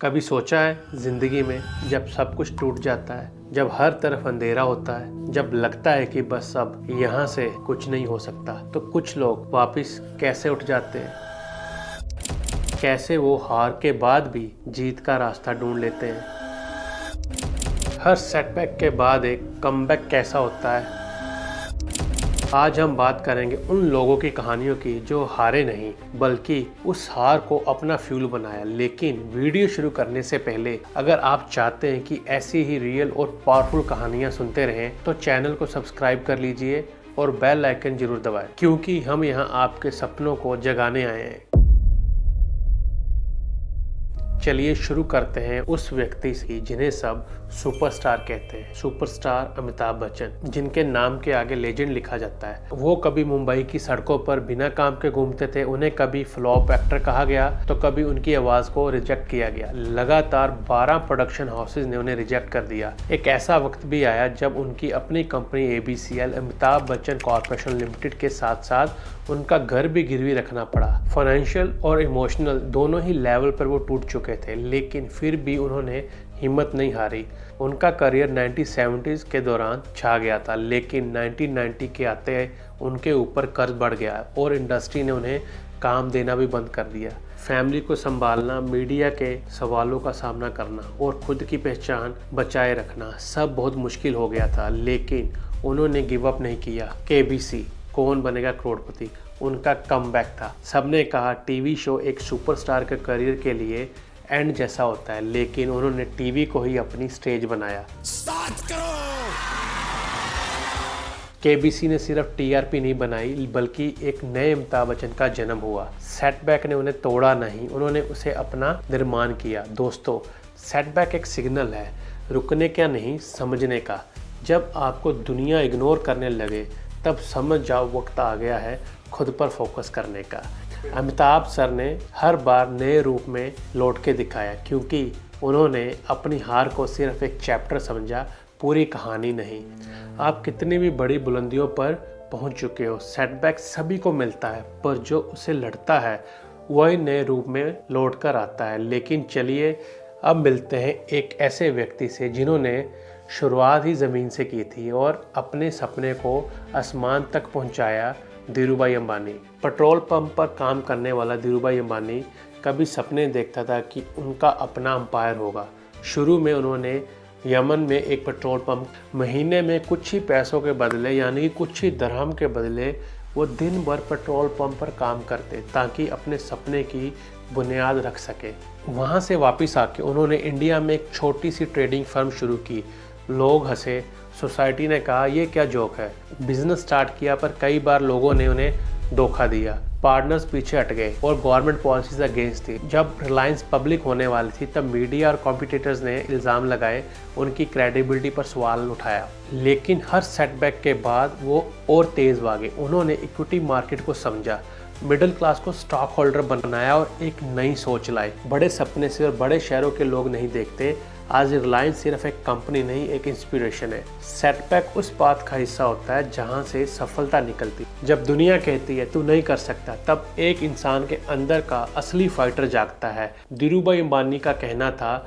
कभी सोचा है जिंदगी में जब सब कुछ टूट जाता है, जब हर तरफ अंधेरा होता है, जब लगता है कि बस अब यहाँ से कुछ नहीं हो सकता, तो कुछ लोग वापस कैसे उठ जाते हैं, कैसे वो हार के बाद भी जीत का रास्ता ढूंढ लेते हैं। हर सेटबैक के बाद एक कमबैक कैसा होता है। आज हम बात करेंगे उन लोगों की कहानियों की जो हारे नहीं बल्कि उस हार को अपना फ्यूल बनाया। लेकिन वीडियो शुरू करने से पहले अगर आप चाहते हैं कि ऐसी ही रियल और पावरफुल कहानियां सुनते रहें तो चैनल को सब्सक्राइब कर लीजिए और बेल आइकन जरूर दबाएं, क्योंकि हम यहां आपके सपनों को जगाने आए हैं। चलिए शुरू करते हैं उस व्यक्ति से जिन्हें सब सुपरस्टार कहते हैं। सुपरस्टार अमिताभ बच्चन, जिनके नाम के आगे लेजेंड लिखा जाता है। वो कभी मुंबई की सड़कों पर बिना काम के घूमते थे। उन्हें कभी फ्लॉप एक्टर कहा गया तो कभी उनकी आवाज को रिजेक्ट किया गया। लगातार 12 प्रोडक्शन हाउसेज ने उन्हें रिजेक्ट कर दिया। एक ऐसा वक्त भी आया जब उनकी अपनी company ABCL Amitabh Bachchan corporation limited के साथ साथ उनका घर भी गिरवी रखना पड़ा। फाइनेंशियल और इमोशनल दोनों ही लेवल पर वो टूट चुके थे, लेकिन फिर भी उन्होंने हिम्मत नहीं हारी। उनका करियर 1970s के दौरान छा गया था, लेकिन 1990 के आते उनके ऊपर कर्ज बढ़ गया और इंडस्ट्री ने उन्हें काम देना भी बंद कर दिया। फैमिली को संभालना, मीडिया के सवालों का सामना करना और खुद की पहचान बचाए रखना सब बहुत मुश्किल हो गया था, लेकिन उन्होंने गिव अप नहीं किया। KBC कौन बनेगा करोड़पति उनका कमबैक था। सबने कहा टीवी शो एक सुपरस्टार के करियर के लिए एंड जैसा होता है, लेकिन उन्होंने टीवी को ही अपनी स्टेज बनाया। KBC ने सिर्फ TRP नहीं बनाई बल्कि एक नए अमिताभ बच्चन का जन्म हुआ। सेटबैक ने उन्हें तोड़ा नहीं, उन्होंने उसे अपना निर्माण किया। दोस्तों, सेटबैक एक सिग्नल है, रुकने का नहीं, समझने का। जब आपको दुनिया इग्नोर करने लगे तब समझ जाओ वक्त आ गया है खुद पर फोकस करने का। अमिताभ सर ने हर बार नए रूप में लौट के दिखाया, क्योंकि उन्होंने अपनी हार को सिर्फ एक चैप्टर समझा, पूरी कहानी नहीं। आप कितनी भी बड़ी बुलंदियों पर पहुंच चुके हो, सेटबैक सभी को मिलता है, पर जो उसे लड़ता है वही नए रूप में लौट कर आता है। लेकिन चलिए अब मिलते हैं एक ऐसे व्यक्ति से जिन्होंने शुरुआत ही ज़मीन से की थी और अपने सपने को आसमान तक पहुंचाया। धीरूभाई अंबानी। पेट्रोल पंप पर काम करने वाला धीरूभाई अंबानी कभी सपने देखता था कि उनका अपना अंपायर होगा। शुरू में उन्होंने यमन में एक पेट्रोल पंप, महीने में कुछ ही पैसों के बदले यानी कि कुछ ही दरहम के बदले वो दिन भर पेट्रोल पंप पर काम करते ताकि अपने सपने की बुनियाद रख सके। वहाँ से वापस आके उन्होंने इंडिया में एक छोटी सी ट्रेडिंग फर्म शुरू की। लोग हंसे, सोसाइटी ने कहा ये क्या जोक है। बिजनेस स्टार्ट किया पर कई बार लोगों ने उन्हें धोखा दिया, पार्टनर्स पीछे हट गए और गवर्नमेंट पॉलिसीज अगेंस्ट थी। जब रिलायंस पब्लिक होने वाली थी तब मीडिया और कॉम्पिटिटर्स ने इल्ज़ाम लगाए, उनकी क्रेडिबिलिटी पर सवाल उठाया। लेकिन हर सेटबैक के बाद वो और तेज़ भागे। उन्होंने इक्विटी मार्केट को समझा, मिडिल क्लास को स्टॉक होल्डर बनाया और एक नई सोच लाई। बड़े सपने से और बड़े शहरों के लोग नहीं देखते। आज रिलायंस सिर्फ एक कंपनी नहीं, एक इंस्पिरेशन है। सेटबैक उस बात का हिस्सा होता है जहां से सफलता निकलती। जब दुनिया कहती है तू नहीं कर सकता, तब एक इंसान के अंदर का असली फाइटर जागता है। धीरूभाई अंबानी का कहना था,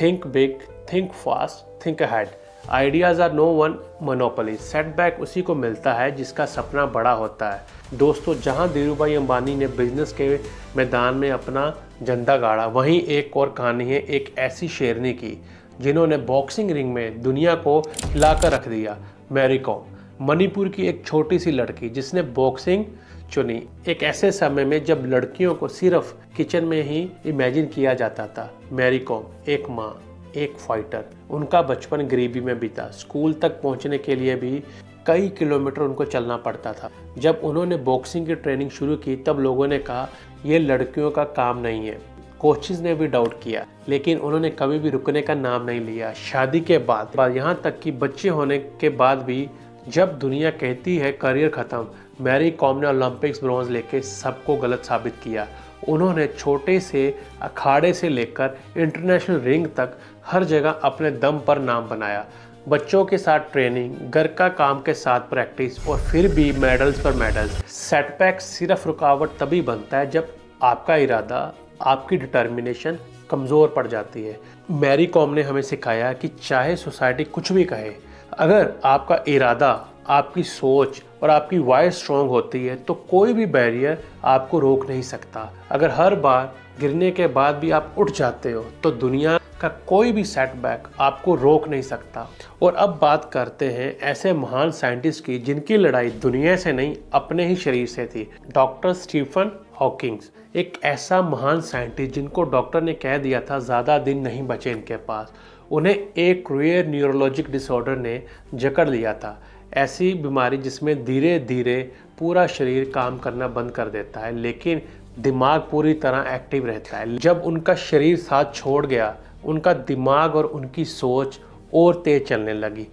think big, think fast, think ahead, ideas are no one monopoly. Setback उसी को मिलता है जिसका सपना बड़ा होता है। दोस्तों, जहां धीरूभाई अंबानी ने बिजनेस के मैदान में अपना झंडा गाड़ा, वहीं एक और कहानी है एक ऐसी शेरनी की जिन्होंने बॉक्सिंग रिंग में दुनिया को हिलाकर रख दिया। मैरी कॉम, मणिपुर की एक छोटी सी लड़की जिसने बॉक्सिंग चुनी एक ऐसे समय में जब लड़कियों को सिर्फ किचन में ही इमेजिन किया जाता था। मैरी कॉम एक माँ, एक फाइटर। उनका बचपन गरीबी में बीता। स्कूल तक पहुंचने के लिए भी कई किलोमीटर उनको चलना पड़ता था। जब उन्होंने बॉक्सिंग की ट्रेनिंग शुरू की तब लोगों ने कहा यह लड़कियों का काम नहीं है। कोचेस ने भी डाउट किया, लेकिन उन्होंने कभी भी रुकने का नाम नहीं लिया। शादी के बाद यहाँ तक कि बच्चे होने के बाद भी जब दुनिया कहती है करियर खत्म, मैरी कॉम ने ओलंपिक्स ब्रॉन्ज लेके सबको गलत साबित किया। उन्होंने छोटे से अखाड़े से लेकर इंटरनेशनल रिंग तक हर जगह अपने दम पर नाम बनाया। बच्चों के साथ ट्रेनिंग, घर का काम के साथ प्रैक्टिस और फिर भी मेडल्स पर मेडल्स। सेटबैक सिर्फ रुकावट तभी बनता है जब आपका इरादा, आपकी डिटर्मिनेशन कमज़ोर पड़ जाती है। मैरी कॉम ने हमें सिखाया कि चाहे सोसाइटी कुछ भी कहे, अगर आपका इरादा, आपकी सोच और आपकी वॉइस स्ट्रॉन्ग होती है तो कोई भी बैरियर आपको रोक नहीं सकता। अगर हर बार गिरने के बाद भी आप उठ जाते हो तो दुनिया का कोई भी सेटबैक आपको रोक नहीं सकता। और अब बात करते हैं ऐसे महान साइंटिस्ट की जिनकी लड़ाई दुनिया से नहीं, अपने ही शरीर से थी। डॉक्टर स्टीफन हॉकिंग्स एक ऐसा महान साइंटिस्ट जिनको डॉक्टर ने कह दिया था ज़्यादा दिन नहीं बचे इनके पास। उन्हें एक रेयर न्यूरोलॉजिक डिसऑर्डर ने जकड़ लिया था, ऐसी बीमारी जिसमें धीरे धीरे पूरा शरीर काम करना बंद कर देता है लेकिन दिमाग पूरी तरह एक्टिव रहता है। जब उनका शरीर साथ छोड़ गया, उनका दिमाग और उनकी सोच और तेज चलने लगी।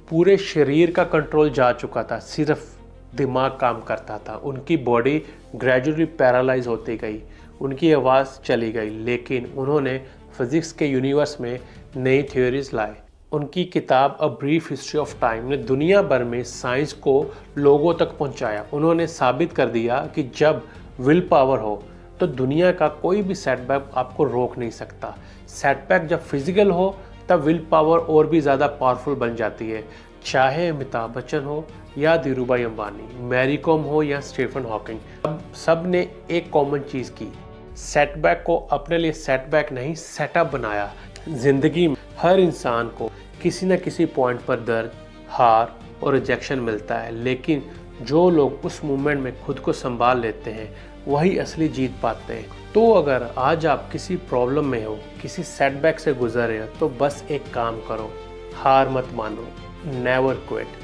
पूरे शरीर का कंट्रोल जा चुका था, सिर्फ दिमाग काम करता था। उनकी बॉडी ग्रेजुअली पैरालाइज होती गई, उनकी आवाज़ चली गई, लेकिन उन्होंने फिज़िक्स के यूनिवर्स में नई थ्योरीज लाए। उनकी किताब a brief history of time ने दुनिया भर में साइंस को लोगों तक पहुंचाया। उन्होंने साबित कर दिया कि जब विल पावर हो तो दुनिया का कोई भी सेटबैक आपको रोक नहीं सकता। सेटबैक जब फिजिकल हो तब विल पावर और भी ज़्यादा पावरफुल बन जाती है। चाहे अमिताभ बच्चन हो या धीरूभाई अंबानी, मैरी कॉम हो या स्टीफन हॉकिंग, सब ने एक कॉमन चीज़ की, सेटबैक को अपने लिए सेटबैक नहीं सेटअप बनाया। जिंदगी में हर इंसान को किसी न किसी पॉइंट पर दर्द, हार और रिजेक्शन मिलता है, लेकिन जो लोग उस मोमेंट में खुद को संभाल लेते हैं वही असली जीत पाते हैं। तो अगर आज आप किसी प्रॉब्लम में हो, किसी सेटबैक से गुजर रहे हो, तो बस एक काम करो, हार मत मानो, नेवर क्विट।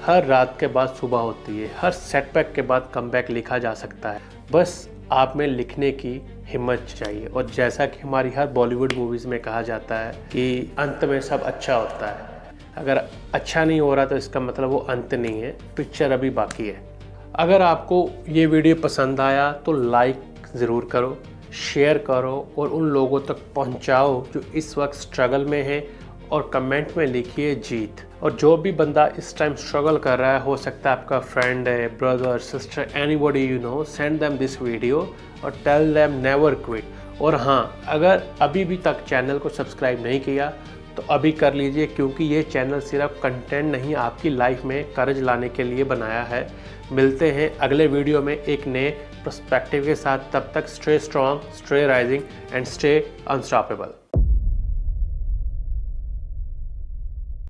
हर रात के बाद सुबह होती है, हर सेटबैक के बाद कमबैक लिखा जा सकता है। बस आप में लिखने की हिम्मत चाहिए। और जैसा कि हमारी हर बॉलीवुड मूवीज़ में कहा जाता है कि अंत में सब अच्छा होता है, अगर अच्छा नहीं हो रहा तो इसका मतलब वो अंत नहीं है, पिक्चर अभी बाकी है। अगर आपको ये वीडियो पसंद आया तो लाइक ज़रूर करो, शेयर करो और उन लोगों तक पहुंचाओ जो इस वक्त स्ट्रगल में हैं, और कमेंट में लिखिए जीत। और जो भी बंदा इस टाइम स्ट्रगल कर रहा है, हो सकता है आपका फ्रेंड है, brother, sister, anybody you know, send them this video और टेल देम नेवर क्विट। और हाँ, अगर अभी भी तक चैनल को सब्सक्राइब नहीं किया तो अभी कर लीजिए, क्योंकि ये चैनल सिर्फ कंटेंट नहीं, आपकी लाइफ में करेज लाने के लिए बनाया है। मिलते हैं अगले वीडियो में एक नए पर्सपेक्टिव के साथ। तब तक stay strong, stay rising and stay unstoppable.